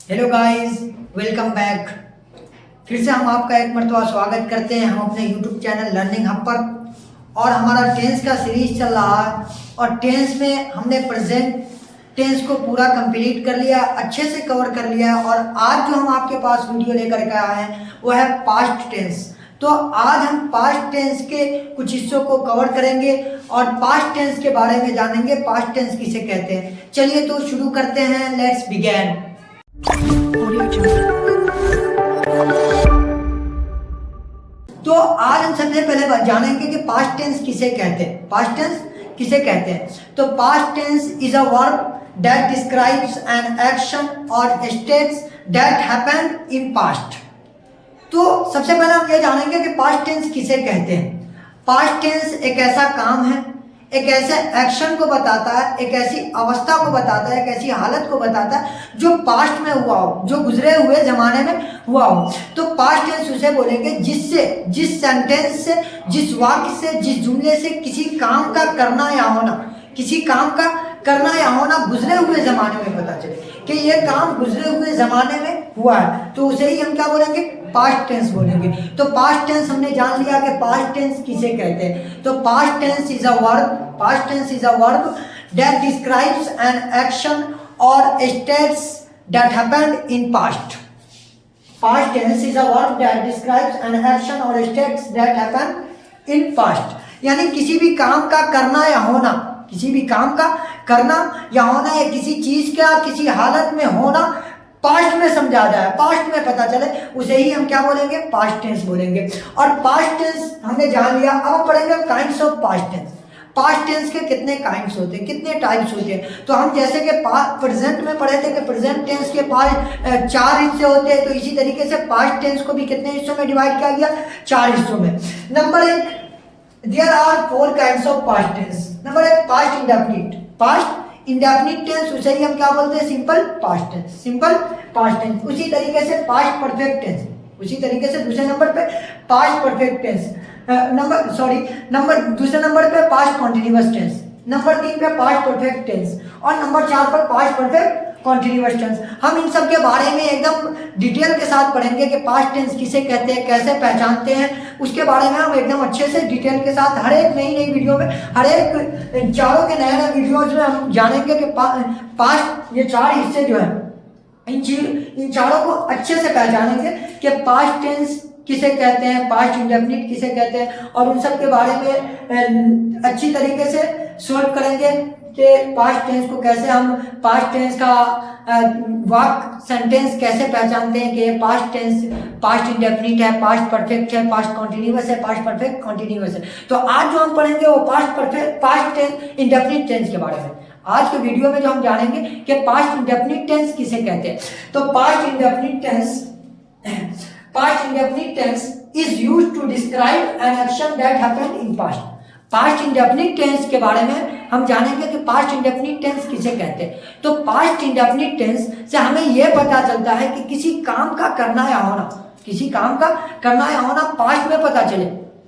Hello guys, welcome back. फिर से हम आपका एक मरतबा स्वागत करते हैं हम अपने यूट्यूब चैनल लर्निंग हब पर। और हमारा टेंस का सीरीज चल रहा है और टेंस में हमने प्रेजेंट टेंस को पूरा कंप्लीट कर लिया, अच्छे से कवर कर लिया। और आज जो हम आपके पास वीडियो लेकर के आए हैं वो है पास्ट टेंस। तो आज हम पास्ट टेंस के कुछ हिस्सों को कवर करेंगे और पास्ट टेंस के बारे में जानेंगे, पास्ट टेंस किसे कहते हैं। चलिए तो शुरू करते हैं, लेट्स बिगिन। तो आज हम सबसे पहले जानेंगे कि पास्ट टेंस किसे कहते हैं। पास्ट टेंस किसे कहते हैं? तो past tense is a verb that describes an action और states that happened in past. तो सबसे पहले हम ये जानेंगे कि पास्ट टेंस किसे कहते हैं। पास्ट टेंस एक ऐसा काम है, एक ऐसे एक्शन को बताता है, एक ऐसी अवस्था को बताता है, एक ऐसी हालत को बताता है जो पास्ट में हुआ हो, जो गुजरे हुए जमाने में हुआ हो। तो पास्ट टेंस उसे बोलेंगे जिससे, जिस सेंटेंस से, जिस वाक्य से, जिस जुमले से किसी काम का करना या होना, किसी काम का करना या होना गुजरे हुए जमाने में पता चले कि ये काम गुजरे हुए जमाने में हुआ है, तो उसे ही हम क्या बोलेंगे? पास्ट टेंस बोलेंगे। तो पास्ट टेंस हमने जान लिया कि पास्ट टेंस किसे कहते हैं। तो past tense is a verb, past tense is a verb that describes an action और states that happened in past. Past tense is a verb that describes an action और states that happened in past. यानी किसी भी काम का करना या होना, किसी भी काम का करना या होना या किसी चीज का किसी हालत में होना पास्ट में समझा जाए, पास्ट में पता चले, उसे ही हम क्या बोलेंगे? पास्ट टेंस बोलेंगे। और पास्ट टेंस हमने जान लिया। अब हम पढ़ेंगे kinds of past tense. Past tense के कितने काइंड्स होते हैं, कितने टाइप्स होते हैं। तो हम जैसे कि प्रेजेंट में पढ़े थे कि प्रेजेंट टेंस के पास 4 हिस्से होते हैं, तो इसी तरीके से पास्ट टेंस को भी कितने हिस्सों में डिवाइड किया गया? 4 हिस्सों में। Number 1, there are 4 kinds of past tense. Number 1, past indefinite. Past indefinite tense उसे ही हम क्या बोलते हैं? Simple past tense, simple past tense. उसी तरीके से पास्ट परफेक्ट टेंस, उसी तरीके से दूसरे नंबर पे पास्ट परफेक्ट टेंस, दूसरे नंबर पे पास्ट कॉन्टिन्यूअस टेंस, नंबर 3 पे पास्ट परफेक्ट टेंस और नंबर 4 पर पास्ट परफेक्ट कॉन्टिन्यूअस टेंस। हम इन सब के बारे में एकदम डिटेल के साथ पढ़ेंगे कि पास्ट टेंस किसे कहते हैं, कैसे पहचानते हैं, उसके बारे में हम एकदम अच्छे से डिटेल के साथ हर एक नई नई वीडियो में, हर एक चारों के नए नए वीडियोज में हम जानेंगे कि पास्ट ये 4 हिस्से जो है इन चारों को अच्छे से पहचानेंगे कि पास्ट टेंस किसे कहते हैं, पास्ट इंडेफिनिट किसे कहते हैं, और उन सब के बारे में अच्छी तरीके से सॉल्व करेंगे कि पास्ट टेंस को कैसे हम, पास्ट टेंस का वाक्य सेंटेंस कैसे पहचानते हैं कि पास्ट टेंस पास्ट इंडेफिनिट है, पास्ट परफेक्ट है, पास्ट कॉन्टिन्यूअस है, पास्ट परफेक्ट कॉन्टिन्यूअस है। तो आज जो हम पढ़ेंगे वो पास्ट टेंस इंडेफिनिट टेंस के बारे में। आज के वीडियो में जो हम जानेंगे कि पास्ट इंडेफिनिट टेंस किसे कहते हैं। तो past indefinite tense is used to describe an action that happened in past. Past indefinite tense के बारे में हम जानेंगे कि पास्ट इंडेफिनिट टेंस किसे कहते हैं। तो पास्ट इंडेफिनिट टेंस से हमें यह पता चलता है कि किसी काम का करना या होना, किसी काम का करना या होना पास्ट में पता चले,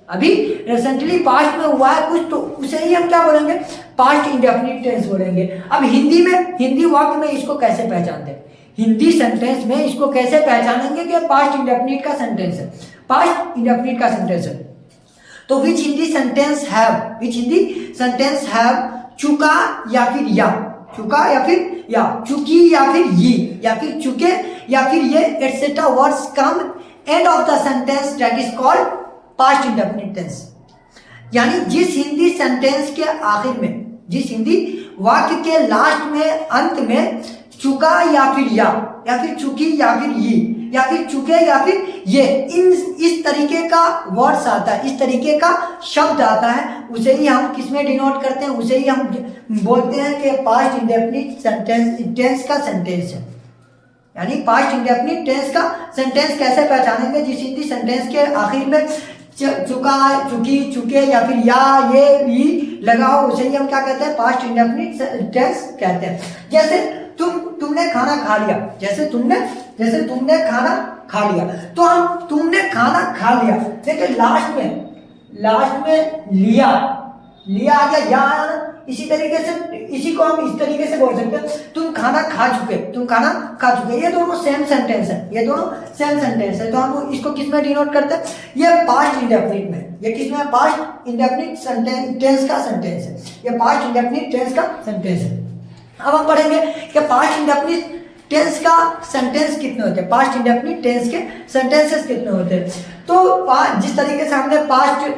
अभी रिसेंटली पास्ट में हुआ है कुछ, तो उसे ही हम क्या बोलेंगे? पास्ट इंडेफिनिट टेंस बोलेंगे। अब हिंदी में, हिंदी वाक्य में इसको कैसे पहचानते हैं? हिंदी सेंटेंस में इसको कैसे पहचानेंगे कि पास्ट इंडेफिनिट का सेंटेंस है, पास्ट इंडेफिनिट का सेंटेंस है। तो विच हिंदी सेंटेंस हैव चुका या फिर या, चुका या फिर या, चुकी या फिर ये, या फिर चुके या फिर ये, etcetera words come end of the sentence that is called past indefinite tense. यानी जिस हिंदी सेंटेंस के आखिर में, जिस हिंदी वाक्य के लास्ट में, अंत में चुका या फिर चुकी या फिर ये, या फिर चुके या फिर ये, इस तरीके का वर्ड्स आता है, इस तरीके का शब्द आता है, उसे ही हम किसमें डिनोट करते हैं? उसे ही हम बोलते हैं कि पास्ट इंडेफिनिट टेंस का सेंटेंस है। यानी पास्ट इंडेफिनिट टेंस का सेंटेंस कैसे पहचानेंगे? जिस हिंदी सेंटेंस के आखिर में चुका, चुकी, चुके या फिर या, ये, भी लगा हो, उसे ही हम क्या कहते हैं? पास्ट इंडेफिनिट टेंस कहते हैं। जैसे तुमने खाना खा लिया, जैसे तुमने खाना खा लिया, तो हम तुमने खाना खा लिया, देखिए लास्ट में लिया आ गया, या इसी तरीके से, इसी को हम इस तरीके से बोल सकते हैं, तुम खाना खा चुके, तुम खाना खा चुके। ये दोनों सेम सेंटेंस है, ये दोनों सेम सेंटेंस है। तो हम इसको किस में डिनोट करते हैं? ये पास्ट इंडेफिनिट में। ये किस में? पास्ट इंडेफिनिट टेंस का सेंटेंस है। ये पास्ट इंडेफिनिट टेंस का सेंटेंस है। अब हम पढ़ेंगे कि पास्ट इंडेफिनिट टेंस का सेंटेंस कितने होते हैं, पास्ट इंडेफिनिट टेंस के सेंटेंसेस कितने होते हैं। तो जिस तरीके से हमने past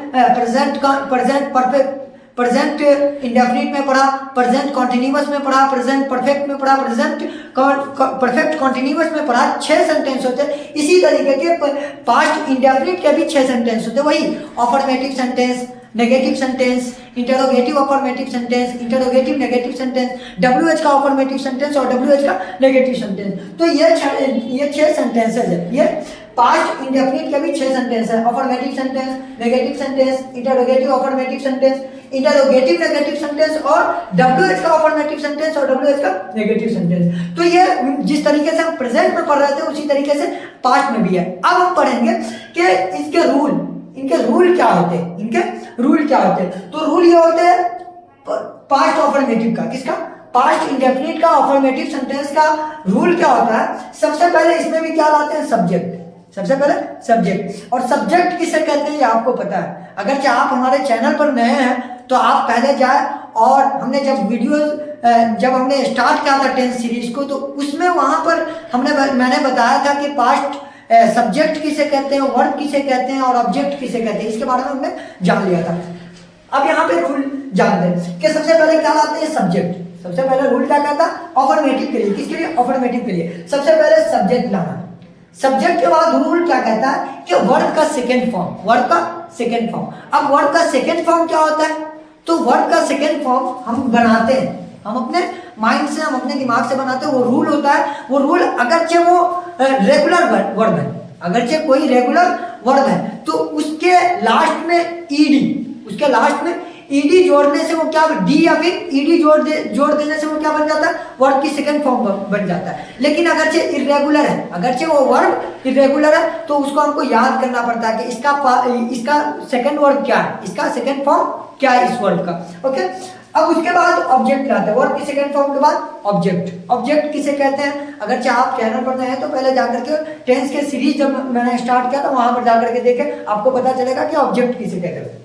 present perfect, present indefinite में पढ़ा, प्रेजेंट कॉन्टिन्यूअस में पढ़ा, प्रेजेंट परफेक्ट में पढ़ा, प्रेजेंट परफेक्ट कॉन्टिन्यूअस में पढ़ा, 6 सेंटेंस होते हैं। इसी तरीके के पास्ट इंडेफिनिट के भी 6 सेंटेंस होते हैं। वही affirmative sentence, negative sentence, interrogative affirmative sentence, interrogative negative sentence, WH का अफर्मेटिव सेंटेंस और WH का नेगेटिव सेंटेंस। तो ये 6 सेंटेंसेस है। ये पास्ट इंडेफिनिट के भी 6 सेंटेंस है। Affirmative sentence, negative sentence, interrogative affirmative sentence, interrogative negative sentence और WH का अफर्मेटिव सेंटेंस और WH का नेगेटिव सेंटेंस। तो ये जिस तरीके से हम प्रेजेंट में पढ़ रहे थे उसी तरीके से पास्ट में भी है। अब हम पढ़ेंगे कि इसके रूल, इनके रूल क्या होते हैं, इनके रूल क्या होते हैं। तो रूल ये होते हैं पास्ट अफर्मेटिव का, किसका? पास्ट इंडेफिनिट का अफर्मेटिव सेंटेंस का रूल क्या होता है? सबसे पहले इसमें भी क्या लाते हैं? सब्जेक्ट। सबसे पहले सब्जेक्ट। और सब्जेक्ट किसे कहते हैं ये आपको पता है। अगर चाहे आप हमारे चैनल पर नए हैं तो आप पहले जाए, और हमने जब जब हमने स्टार्ट किया था 10 सीरीज को, तो उसमें वहां पर मैंने बताया था कि पास्ट सब्जेक्ट किसे कहते हैं, वर्ब किसे कहते हैं और ऑब्जेक्ट किसे कहते हैं, इसके बारे में हमने जान लिया था। अब यहाँ पे रूल जान दें कि सबसे पहले क्या लाते हैं? सब्जेक्ट। सबसे पहले रूल क्या कहता है? अफर्मेटिव के लिए। किसके लिए? अफर्मेटिव के लिए। सबसे पहले सब्जेक्ट लाना। सब्जेक्ट के बाद रूल क्या कहता है कि वर्ब का सेकेंड फॉर्म, वर्ब का सेकेंड फॉर्म। अब वर्ब का सेकेंड फॉर्म क्या होता है? तो वर्ब का सेकेंड फॉर्म हम बनाते हैं, हम अपने माइंड से, हम अपने दिमाग से बनाते हैं। वो रूल होता है, वो रूल अगरचे वो रेगुलर वर्ब है, अगरचे कोई रेगुलर वर्ब है, तो उसके लास्ट में ईडी, उसके लास्ट में ईडी जोड़ने से वो क्या, डी या फिर ईडी जोड़ देने से वो क्या बन जाता है? वर्ब की सेकंड फॉर्म बन जाता है। लेकिन अगरचे इरेगुलर है, अगरचे वो वर्ब इरेगुलर है, तो उसको हमको याद करना पड़ता है कि इसका सेकंड वर्ब क्या है, इसका सेकंड फॉर्म क्या है इस वर्ब का। ओके, अब उसके बाद ऑब्जेक्ट लाते हैं। वर्ब की सेकंड फॉर्म के बाद ऑब्जेक्ट। ऑब्जेक्ट किसे कहते हैं? अगर चाहे आप चैनल पर हैं तो पहले जाकर के टेंस के सीरीज जब मैंने स्टार्ट किया था वहां पर जाकर के देखें, आपको पता चलेगा कि ऑब्जेक्ट किसे कहते हैं।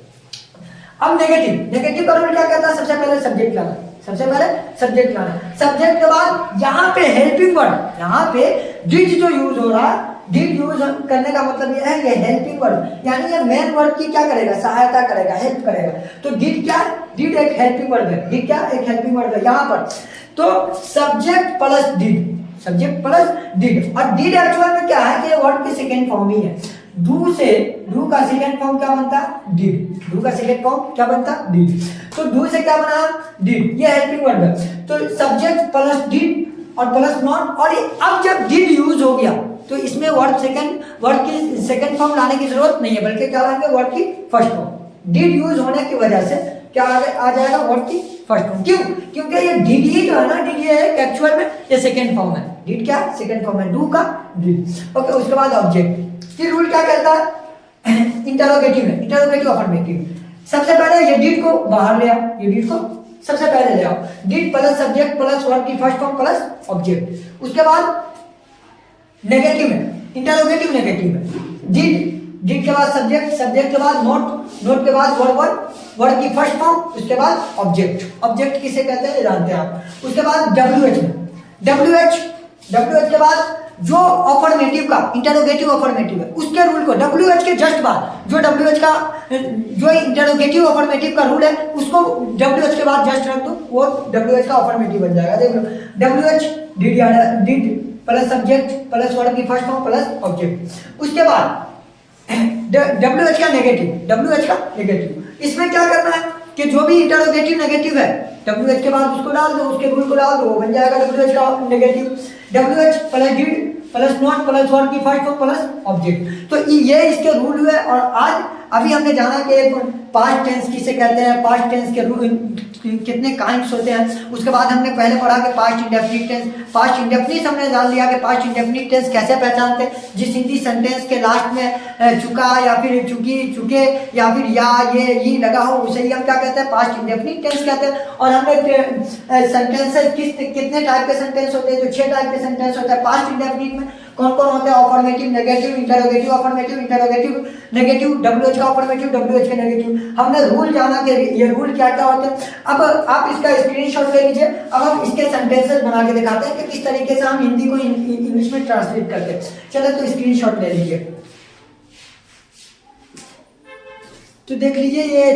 अब नेगेटिव का रूल क्या कहता है? सबसे पहले सब्जेक्ट लाना, सबसे पहले सब्जेक्ट लाना। सब्जेक्ट के बाद यहाँ पे हेल्पिंग वर्ड, यहाँ पे डिड जो यूज हो रहा है, डिड यूज करने का मतलब ये है, ये हेल्पिंग वर्ड, यानी ये मेन वर्ड की क्या करेगा? सहायता करेगा, हेल्प करेगा। तो डिड क्या? डिड एक हेल्पिंग वर्ड है। डिड क्या? एक हेल्पिंग वर्ड है यहाँ पर। तो subject plus did, subject plus did. और डिड एक्चुअल में क्या है कि वर्ड की सेकेंड फॉर्म ही है। डू का सेकेंड फॉर्म क्या बनता है? डिड। डू का सेकेंड फॉर्म क्या बनता है? डिड। तो डू से क्या बना? डिड। ये हेल्पिंग वर्ड है। तो सब्जेक्ट प्लस डिड और प्लस नॉट। और अब जब डिड यूज हो गया तो इसमें वर्ड की सेकंड फॉर्म लाने की जरूरत नहीं है, बल्कि क्या लाएंगे? वर्ड की फर्स्ट फॉर्म। डिड यूज होने की वजह से क्या आ जाएगा? वर्ड की फर्स्ट फॉर्म। क्यों? क्योंकि ये डिड ही जो है ना, डिड ये है एक्चुअल में ये सेकंड फॉर्म है। डिड क्या? सेकंड फॉर्म है, डू का डिड। ओके, उसके बाद ऑब्जेक्ट। फिर रूल क्या कहता है? इंटरोगेटिव है, इंटरोगेटिव अफर्मेटिव। सबसे पहले ये डिड को बाहर ले आओ, ये डिड को सबसे पहले ले आओ। Did plus subject plus verb की फर्स्ट फॉर्म प्लस ऑब्जेक्ट। उसके बाद नेगेटिव है, इंटरोगेटिव नेगेटिव है। डिड के बाद सब्जेक्ट के बाद नोट के बाद वर्ब की फर्स्ट फॉर्म, उसके बाद ऑब्जेक्ट किसे कहते हैं जानते हैं आप। उसके बाद WH के बाद जो अफर्मेटिव का इंटरोगेटिव अफर्मेटिव है उसके रूल को WH के जस्ट बाद जो इंटरोगेटिव अफर्मेटिव का रूल है उसको WH के बाद जस्ट रख दो, वो WH का अफर्मेटिव बन जाएगा। देख लो, WH did plus subject plus verb की फर्स्ट फॉर्म प्लस ऑब्जेक्ट। उसके बाद WH का नेगेटिव। इसमें क्या करना है कि जो भी इंटरोगेटिव नेगेटिव है WH के बाद उसको डाल दो, उसके रूल को डाल दो, वो बन जाएगा WH का negative. WH plus did plus not plus verb की फर्स्ट फॉर्म प्लस ऑब्जेक्ट। तो ये इसके रूल हुए। और आज अभी हमने जाना कि एक पास्ट टेंस किसे कहते हैं, पास्ट टेंस के कितने काइंड्स होते हैं। उसके बाद हमने पहले पढ़ा कि past indefinite tense, past indefinite हमने जान लिया कि पास्ट इंडेफिनिट टेंस कैसे पहचानते हैं, जिस हिंदी सेंटेंस के लास्ट में चुका या फिर चुकी, चुके या फिर या ये लगा हो उसे ही हम क्या कहते हैं, पास्ट इंडेफिनिट टेंस कहते हैं। और हमने सेंटेंसेस कितने टाइप के सेंटेंस होते हैं, तो 6 टाइप के सेंटेंस होते हैं पास्ट इंडेफिनिट में। कौन कौन होते हैं, affirmative, negative, interrogative, affirmative, interrogative, negative, WH का अफर्मेटिव, WH का नेगेटिव। हमने रूल जाना कि ये रूल क्या क्या होते हैं। अब आप इसका स्क्रीनशॉट ले लीजिए। अब हम इसके सेंटेंसेस बना के दिखाते हैं कि किस तरीके से हम हिंदी को इंग्लिश में ट्रांसलेट करते हैं। चलो तो स्क्रीनशॉट ले लीजिए। तो देख लीजिए ये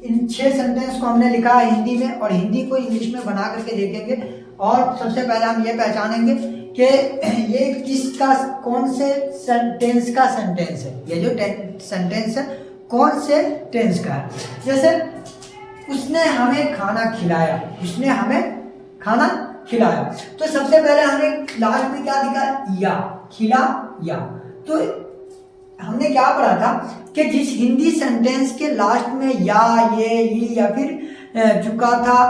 इन 6 सेंटेंस को हमने लिखा है हिंदी में और हिंदी को इंग्लिश में बना करके देखेंगे। और सबसे पहले हम ये पहचानेंगे कि ये किसका, कौन से टेंस का सेंटेंस है। ये जो सेंटेंस है कौन से टेंस का है। जैसे उसने हमें खाना खिलाया, उसने हमें खाना खिलाया, तो सबसे पहले हमने लास्ट में क्या दिखा, या, खिला या। तो हमने क्या पढ़ा था कि जिस हिंदी सेंटेंस के लास्ट में या, ये या फिर चुका था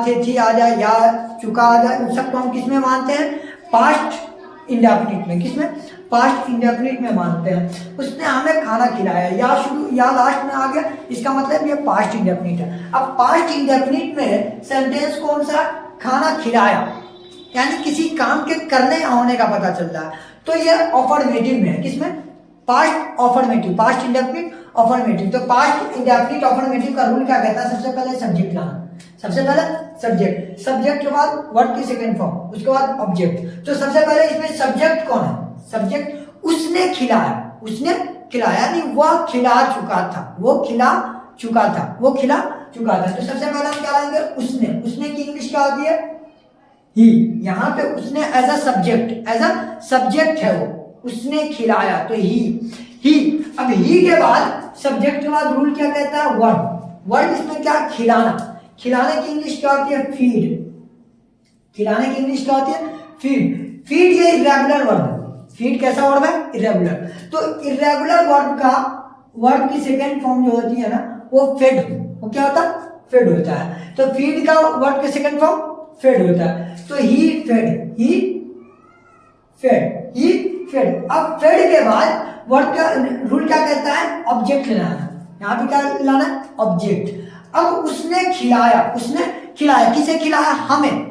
थे थी आ जाए, या चुका आ जाए, उन सबको हम किस में मानते हैं, पास्ट इंडेफिनिट में। किस में, पास्ट इंडेफिनिट में मानते हैं। उसने हमें खाना खिलाया, या शुरू या लास्ट में आ गया, इसका मतलब ये पास्ट इंडेफिनिट है। अब पास्ट इंडेफिनिट में सेंटेंस कौन सा, खाना खिलाया, यानी किसी काम के करने होने का पता चलता है, तो ये अफर्मेटिव में है। किसमें, past affirmative, past indefinite affirmative. तो पास्ट इंडेफिनिट अफर्मेटिव का रूल क्या कहता है, सबसे पहले सब्जेक्ट लाना, सबसे पहले सब्जेक्ट, सब्जेक्ट के बाद वर्ब की सेकंड फॉर्म, उसके बाद ऑब्जेक्ट। तो सबसे पहले इसमें सब्जेक्ट कौन है, सब्जेक्ट उसने खिलाया, उसने खिलाया नहीं, वह खिला चुका था, वो खिला चुका था, वो खिला चुका था। तो सबसे पहले हम क्या लेंगे, उसने, उसने की इंग्लिश क्या होती है, ही। यहाँ पे उसने एज अ सब्जेक्ट है, वो उसने खिलाया, तो ही। अब ही के बाद सब्जेक्ट के बाद रूल क्या कहता है, वर्ब। वर्ब इसमें क्या, खिलाना, खिलाने की इंग्लिश क्या होती है, फीड। खिलाने की इंग्लिश क्या होती है, फीड। फीड ये इरेगुलर वर्ब है, फीड कैसा वर्ब है, इरेगुलर। तो इरेगुलर वर्ब का वर्ब की सेकंड फॉर्म जो होती है ना, वो फेड, वो क्या होता है, फेड होता है। तो फीड का वर्ब की सेकंड फॉर्म फेड होता है। तो ही फेड, ही फेड, ही फेड। अब फेड के बाद वर्ड का रूल क्या कहता है, ऑब्जेक्ट लाना। यहाँ पे क्या लाना है, ऑब्जेक्ट। अब उसने खिलाया, उसने खिलाया, किसे खिलाया, हमें।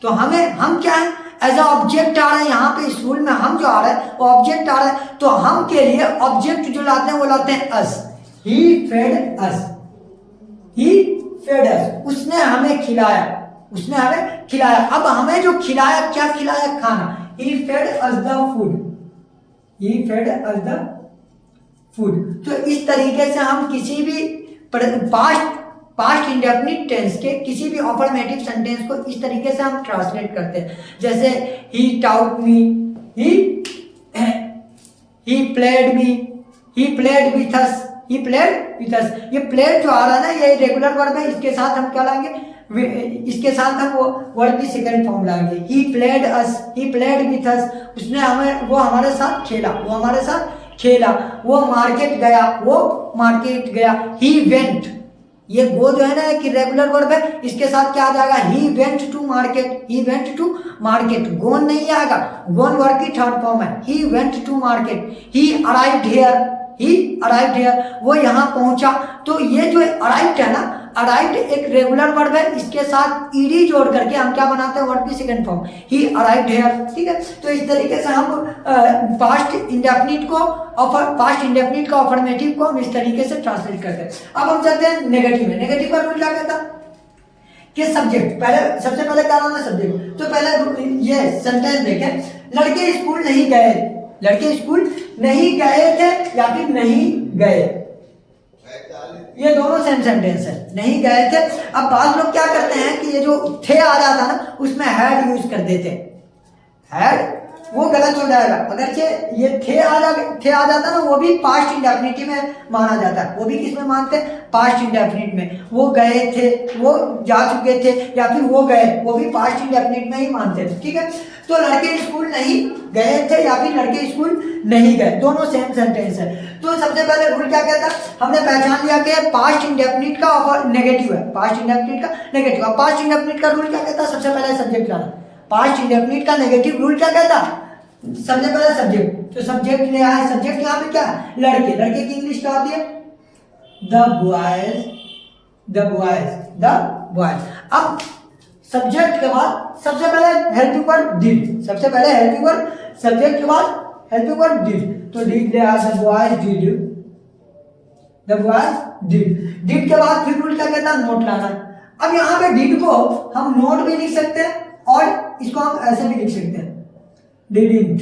तो हमें, हम क्या है, एज अ ऑब्जेक्ट आ रहे हैं यहाँ पे, इस रूल में हम जो आ रहा है वो ऑब्जेक्ट आ रहा है। तो हम के लिए ऑब्जेक्ट जो लाते हैं वो लाते हैं अस। ही फेड अस, ही फेड अस। उसने हमें खिलाया, उसने हमें खिलाया। अब हमें जो खिलाया, क्या खिलाया, खाना। He fed us the food, he fed us the food। तो इस तरीके से हम किसी भी पास्ट इंडेफिनिट टेंस के किसी भी अफर्मेटिव सेंटेंस को इस तरीके से हम ट्रांसलेट करते हैं। जैसे he taught me, he played me, he played with us, he played with us। ये played जो आ रहा है ना, ये रेगुलर वर्ब है, इसके साथ हम क्या लाएंगे, इसके साथ हम वो वर्ड की सेकंड फॉर्म लाएंगे। He played us, he played with us. उसने हमें, वो हमारे साथ खेला, वो हमारे साथ खेला। वो मार्केट गया, वो मार्केट गया। ही वेंट, ये गो जो है ना एक रेगुलर वर्ब है, इसके साथ क्या आ जाएगा, he went to market, he went to market. Gone नहीं आएगा, गोन वर्ब की थर्ड फॉर्म है। He went to market. He arrived here, he arrived here, वो यहाँ पहुंचा। तो ये जो अराइव्ड है ना, अराइव्ड एक रेगुलर वर्ब है, इसके साथ ईडी जोड़ करके हम क्या बनाते हैं, वर्ब की second form, he arrived here. ठीक है, तो इस तरीके से हम पास्ट इंडेफिनिट को, पास्ट इंडेफिनिट का अफर्मेटिव को हम इस तरीके से ट्रांसलेट करते हैं। अब हम चलते हैं नेगेटिव में। नेगेटिव का रूल क्या कहता है कि सब्जेक्ट, पहले सबसे पहले क्या लाना, सब्जेक्ट। तो पहले ये सेंटेंस देखें, लड़के स्कूल नहीं गए, लड़के स्कूल नहीं गए थे या फिर नहीं गए, ये दोनों सेम सेंटेंस है, नहीं गए थे। अब बात लोग क्या करते हैं कि ये जो थे आ जाता ना, उसमें हैड यूज कर देते, हैड वो गलत हो जाएगा। अगर ये थे आ जाता ना, वो भी पास्ट इंडेफिनिट में माना जाता है। वो भी किस में मानते हैं? पास्ट इंडेफिनिट में। वो गए थे, वो जा चुके थे, या फिर वो गए, वो भी पास्ट इंडेफिनिट में ही मानते थे। ठीक है, तो लड़के स्कूल नहीं गए थे या फिर लड़के स्कूल नहीं गए, दोनों सेम सेंटेंस है। तो सबसे पहले रूल क्या कहता है? हमने पहचान लिया कि पास्ट इंडेफिनिट का नेगेटिव है, पास्ट इंडेफिनिट का नेगेटिव है। पास्ट इंडेफिनिट का रूल क्या कहता है? सबसे पहले सब्जेक्ट लाना। पास्ट इंडेफिनिट का नेगेटिव रूल क्या कहता है? सबसे पहले सब्जेक्ट, तो सब्जेक्ट ले आए। सब्जेक्ट यहाँ पे क्या है? लड़के। लड़के की इंग्लिश क्या होती है? The boys, the boys, the boys. अब सब्जेक्ट के बाद सबसे पहले हेल्पिंग वर्ब डिड, सबसे पहले हेल्पिंग वर्ब, सब्जेक्ट के बाद हेल्पिंग वर्ब डिड। तो डिड ले आया, the boys did, the boys did. Did के बाद फिर रूल क्या कहता है? नोट लाना। अब यहाँ पे डिड को हम नोट भी लिख सकते हैं और इसको हम ऐसे भी लिख सकते हैं, डिडंट।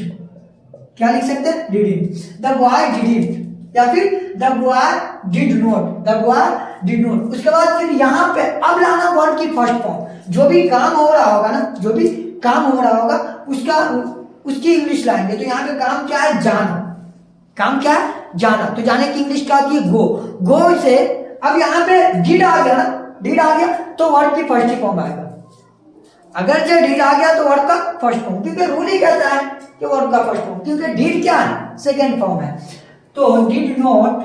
क्या लिख सकते हैं? डिडंट। द बॉय डिडंट, या फिर the boy did not, the boy did not. उसके बाद फिर यहाँ पे अब लाना वर्ड की फर्स्ट फॉर्म। जो भी काम हो रहा होगा ना, जो भी काम हो रहा होगा उसकी इंग्लिश लाएंगे। तो यहाँ पे काम क्या है? जाना। काम क्या है? जाना। तो जाने की इंग्लिश क्या आती है? गो। गो से अब यहाँ पे डिड आ गया ना, डिड आ गया तो वर्ड की फर्स्ट फॉर्म आएगा। अगर जो डिड आ गया तो वर्ड का फर्स्ट फॉर्म, क्योंकि रूल ही कहता है कि वर्ड का फर्स्ट फॉर्म, क्योंकि डिड क्या है? सेकेंड फॉर्म है। तो डिड नॉट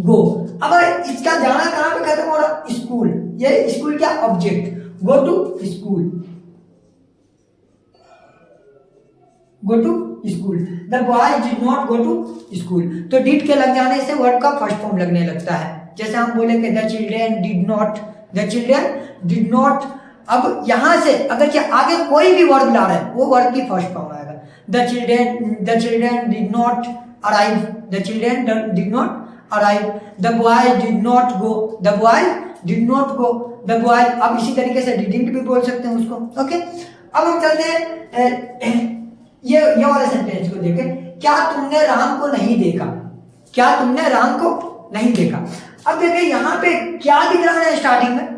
गो। अब इसका जाना कहां पे खत्म हो रहा? स्कूल। ये स्कूल क्या? Object. Go to school, go to school. The boy did not go to school. तो डिड के लग जाने से वर्ड का फर्स्ट फॉर्म लगने लगता है। जैसे हम बोले कि the children did not, the children did not. अब यहां से अगर क्या आगे कोई भी वर्ड ला रहे हैं, वो वर्ड की फर्स्ट फॉर्म आएगा। The children did not arrive, the children did not arrive. The boy did not go, the boy did not go, the boy. अब इसी तरीके से डिडंट भी बोल सकते हैं उसको। ओके, अब हम चलते हैं ये वाले सेंटेंस को देखें। क्या तुमने राम को नहीं देखा? क्या तुमने राम को नहीं देखा? अब देखिए यहाँ पे क्या दिख रहा है स्टार्टिंग में?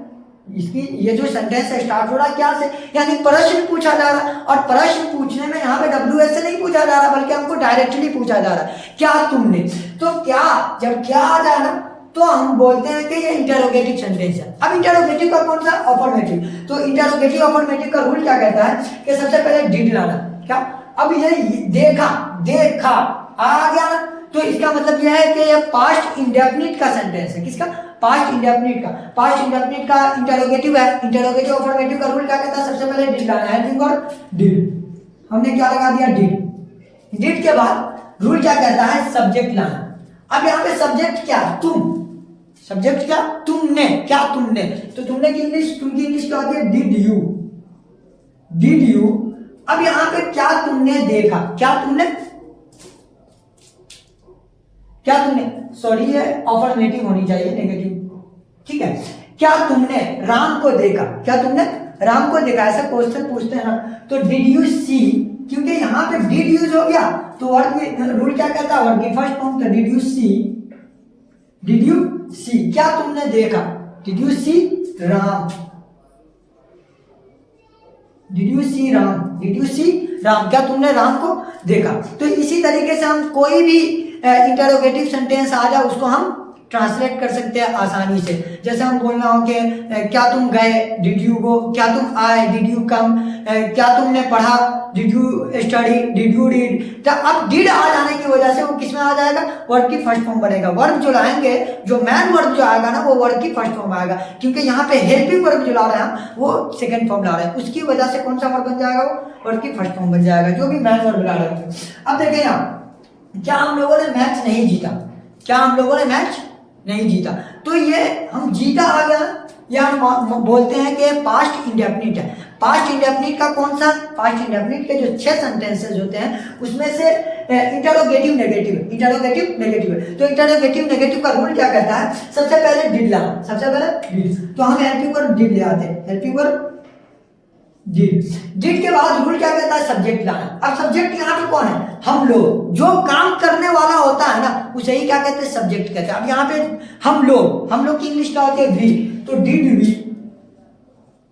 इसकी ये जो सेंटेंस है स्टार्ट हो रहा है क्या से? यानी प्रश्न पूछा जा रहा है। और प्रश्न पूछने में यहाँ पे WH से नहीं पूछा जा रहा, बल्कि हमको डायरेक्टली पूछा जा रहा है, क्या तुमने। तो क्या, जब क्या आ जाए ना तो हम बोलते हैं कि ये इंटरोगेटिव सेंटेंस है। अब इंटरोगेटिव का कौन सा? अफर्मेटिव। तो इंटरोगेटिव अफर्मेटिव का रूल क्या कहता है कि सबसे पहले डिड लाना। क्या? अब ये देखा, देखा आ गया ना, तो इसका मतलब यह है कि ये पास्ट इंडेफिनिट का सेंटेंस है। किसका? पास्ट इंडेफिनिट का। पास्ट इंडेफिनिट का इंटरोगेटिव है। इंटरोगेटिव अफर्मेटिव का रूल क्या कहता है? सबसे पहले डिड लाना है, हेल्पिंग वर्ब डिड। हमने क्या लगा दिया? डिड। डिड के बाद रूल क्या कहता है? सब्जेक्ट लाना। अब यहाँ पे सब्जेक्ट क्या? तुम। सब्जेक्ट क्या? तुमने। क्या तुमने? तो तुमने की इंग्लिश, तुम की इंग्लिश क्या होती है? Did you, did you. अब यहाँ पे क्या तुमने देखा? क्या तुमने, क्या तुमने, सॉरी ये अफर्मेटिव होनी चाहिए, नेगेटिव। ठीक है, क्या तुमने राम को देखा? क्या तुमने राम को देखा? ऐसा क्वेश्चन पूछते हैं ना, तो डिड यू सी, क्योंकि यहाँ पे डिड यूज हो गया तो वर्ड रूल क्या कहता है? वर्ड की फर्स्ट फॉर्म। तो did you see, did you see, क्या तुमने देखा? Did you see Ram, did you see Ram, did you see Ram, क्या तुमने राम को देखा? तो इसी तरीके से हम कोई भी इंटरोगेटिव सेंटेंस आ जाए उसको हम ट्रांसलेट कर सकते हैं आसानी से। जैसे हम बोलना हो कि क्या तुम गए? Did you go. क्या तुम आए? Did you come. क्या तुमने पढ़ा? Did you study, did you read. तो अब डिड आ जाने की वजह से वो किस में आ जाएगा? वर्ड की फर्स्ट फॉर्म बनेगा। वर्ब जो लाएंगे, जो मैन वर्ब जो आएगा ना, वो वर्ड की फर्स्ट फॉर्म आएगा, क्योंकि यहाँ पे हेल्पिंग वर्ब जो ला रहे हैं हम, वो सेकंड फॉर्म ला रहे हैं। उसकी वजह से कौन सा वर्ड बन जाएगा? वो वर्ड की फर्स्ट फॉर्म बन जाएगा, जो भी मैन वर्ब ला रहे हैं। अब देखिए यहाँ, क्या हम लोगों ने मैच नहीं जीता? क्या हम लोगों ने मैच नहीं जीता? तो ये हम जीता आ गया, या हम बोलते हैं कि पास्ट इंडेफिनिट है। पास्ट इंडेफिनिट का कौन सा? पास्ट इंडेफिनिट के जो 6 सेंटेंसेस होते हैं उसमें से इंटरोगेटिव नेगेटिव, इंटरोगेटिव नेगेटिव है। तो इंटरोगेटिव नेगेटिव का रूल क्या कहता है? सबसे पहले डिड लाना, सबसे पहले डिड। तो हम हेल्पिंग वर्ब डिड ले आते हैं, हेल्पिंग वर्ब डिड। डिड के बाद रूल क्या कहता है? सब्जेक्ट लाना। अब सब्जेक्ट यहाँ पे कौन है? हम लोग। जो काम करने वाला होता है ना, उसे ही क्या कहते हैं? सब्जेक्ट कहते हैं। अब यहाँ पे हम लोग की इंग्लिश क्या होती है? वी। तो डिड वी,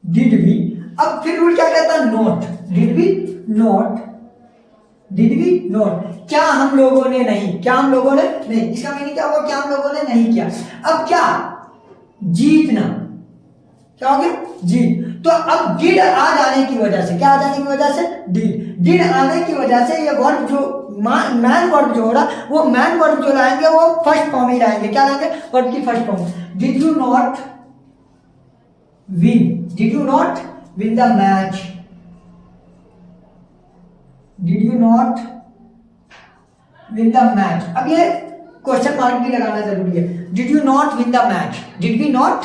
डिड वी। अब फिर रूल क्या कहता है? Not, did we not did we not, क्या हम लोगों ने नहीं, क्या हम लोगों ने नहीं, इसका मीनिंग क्या होगा, क्या हम लोगों ने नहीं किया। अब क्या, जीतना, क्या हो गया, जीत। तो अब डिड आ जाने की वजह से, क्या आ जाने की वजह से, डिड आने की वजह से ये वर्ब जो मैन वर्ब जो हो रहा, वो मैन वर्ब जो लाएंगे वो फर्स्ट फॉर्म ही लाएंगे। क्या लाएंगे, वर्ब की first form. Did you not win, did you not win the match, did you not win the match. अब ये क्वेश्चन मार्क भी लगाना जरूरी है। Did you not win the match, did we not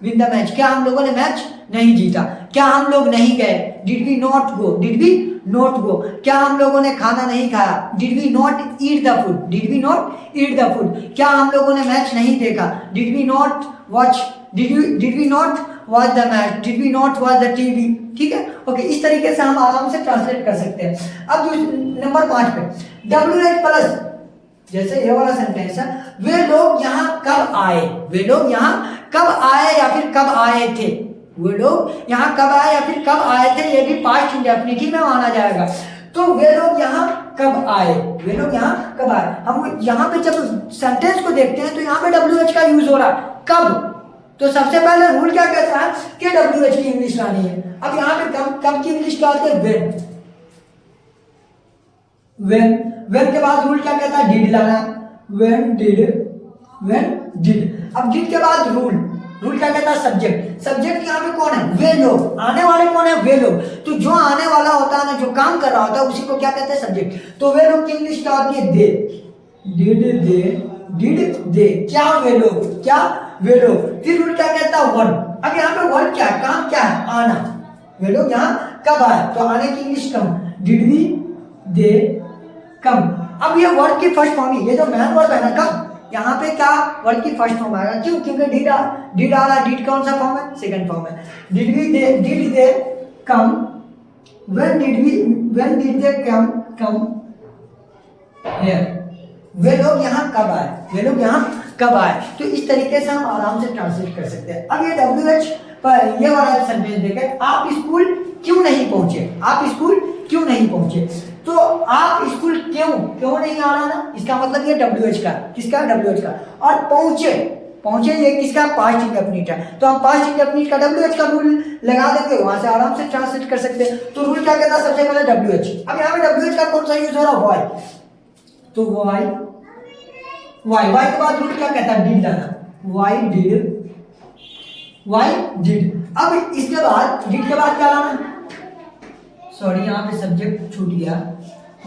win the match, क्या हम लोगों ने मैच नहीं जीता, क्या हम लोग नहीं गए, did we not go, did we not go, क्या हम लोगों ने खाना नहीं खाया, did we not eat the food, did we not eat the food, क्या हम लोगों ने मैच नहीं देखा, did we not watch, did we not watch the match, did we not watch the TV. ठीक है, ओके, इस तरीके से हम आराम से ट्रांसलेट कर सकते हैं। अब नंबर 5 पे WH प्लस, जैसे ये वाला सेंटेंस है, वे लोग यहाँ कब आए, वे लोग यहाँ कब आए या फिर कब आए थे, वे लोग यहाँ कब आए या फिर कब आए थे, ये भी पास्ट इंडेफिनिट ही में माना जाएगा। तो वे लोग यहाँ कब आए, वे लोग यहाँ कब आए। हम यहाँ पे जब सेंटेंस को देखते हैं तो यहाँ पे WH का यूज हो रहा है, कब। तो सबसे पहले रूल क्या कहता है कि WH की इंग्लिश लानी है। अब यहाँ पे कब की इंग्लिश क्या होती है, when के बाद रूल क्या कहता है, डिड लाना, when डिड। अब डिड के बाद रूल क्या कहता है, सब्जेक्ट यहाँ पे कौन है, वे लोग, आने वाले कौन है, वे लोग। तो जो आने वाला होता है ना, जो काम कर रहा होता है, उसी को क्या कहते हैं, सब्जेक्ट। तो वे लोग की इंग्लिश क्या होती है, दे, डिड दे, क्या वे लोग, क्या वे लोग। फिर रूल क्या कहता है, वर्ब। अब यहाँ पे वर्ब क्या है, काम क्या है, आना। वे लोग यहाँ कब आए, तो आने की इंग्लिश कम, डिड वी दे कम। अब ये वर्ड की फर्स्ट फॉर्म ही, ये जो मैन वर्ब है ना, कब, यहाँ पे क्या वर्ड की फर्स्ट फॉर्म आएगा, क्यों, क्योंकि डिड आ रहा, डिड कौन सा फॉर्म है, सेकंड फॉर्म है। Did they come, when did they come here, वे लोग यहाँ कब आए, वे लोग यहाँ कब आए। तो इस तरीके से हम आराम से ट्रांसलेट कर सकते हैं। अब ये WH पर ये वाला सेंटेंस देखें, आप स्कूल क्यों नहीं पहुंचे, आप स्कूल क्यों नहीं पहुंचे। तो आप स्कूल क्यों नहीं आ रहा ना, इसका मतलब ये WH का, किसका, WH का। और पहुंचे ये किसका, पास्ट इंडेफिनिट है। तो हम पास्ट इंडेफिनिट का WH का रूल लगा देंगे, वहां से आराम से ट्रांसलेट कर सकते हैं। तो रूल क्या कहता है, सबसे पहले WH। अब यहाँ पे WH का कौन सा यूज हो रहा है, वाई। तो वाई के बाद रूल क्या कहता है, डिड लाना, वाई डिड। अब इसके बाद डिड के बाद क्या लाना, सॉरी यहाँ पे सब्जेक्ट छूट गया,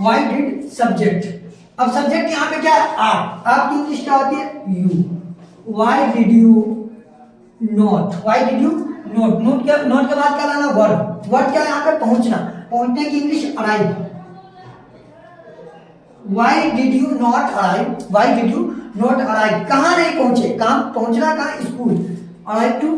वाई डिड सब्जेक्ट। अब सब्जेक्ट यहाँ पे क्या है, आपकी इंग्लिश क्या होती है, you. Why did you not, note के बाद क्या लाना, वर्ब क्या है यहाँ पे, पहुंचने की English arrive. Why did you not arrive, कहाँ नहीं पहुंचे, कहाँ पहुंचना, कहाँ, school, arrive to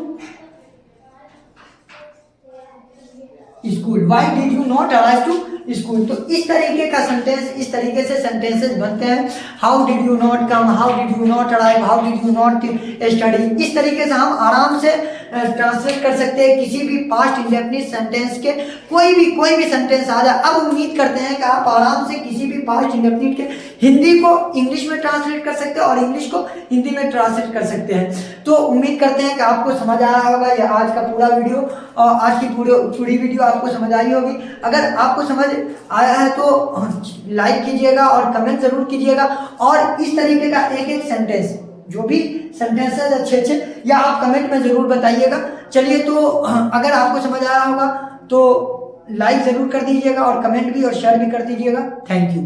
school. Why did you not arrive to school. तो इस तरीके का सेंटेंस, इस तरीके से सेंटेंसेस बनते हैं। How did you not come, how did you not arrive, how did you not study. इस तरीके से हम आराम से ट्रांसलेट कर सकते हैं किसी भी पास्ट इंडेफिनिट सेंटेंस के, कोई भी सेंटेंस आ जाए। अब उम्मीद करते हैं कि आप आराम से किसी भी पास्ट इंडेफिनिट के हिंदी को इंग्लिश में ट्रांसलेट कर सकते हैं और इंग्लिश को हिंदी में ट्रांसलेट कर सकते हैं। तो उम्मीद करते हैं कि आपको समझ आया होगा ये आज का पूरा वीडियो, और आज की पूरी वीडियो आपको समझ आई होगी। अगर आपको समझ आया है तो लाइक कीजिएगा और कमेंट जरूर कीजिएगा। और इस तरीके का एक सेंटेंस, जो भी सेंटेंसेस अच्छे या आप कमेंट में जरूर बताइएगा। चलिए, तो अगर आपको समझ आया होगा तो लाइक जरूर कर दीजिएगा और कमेंट भी और शेयर भी कर दीजिएगा। Thank you.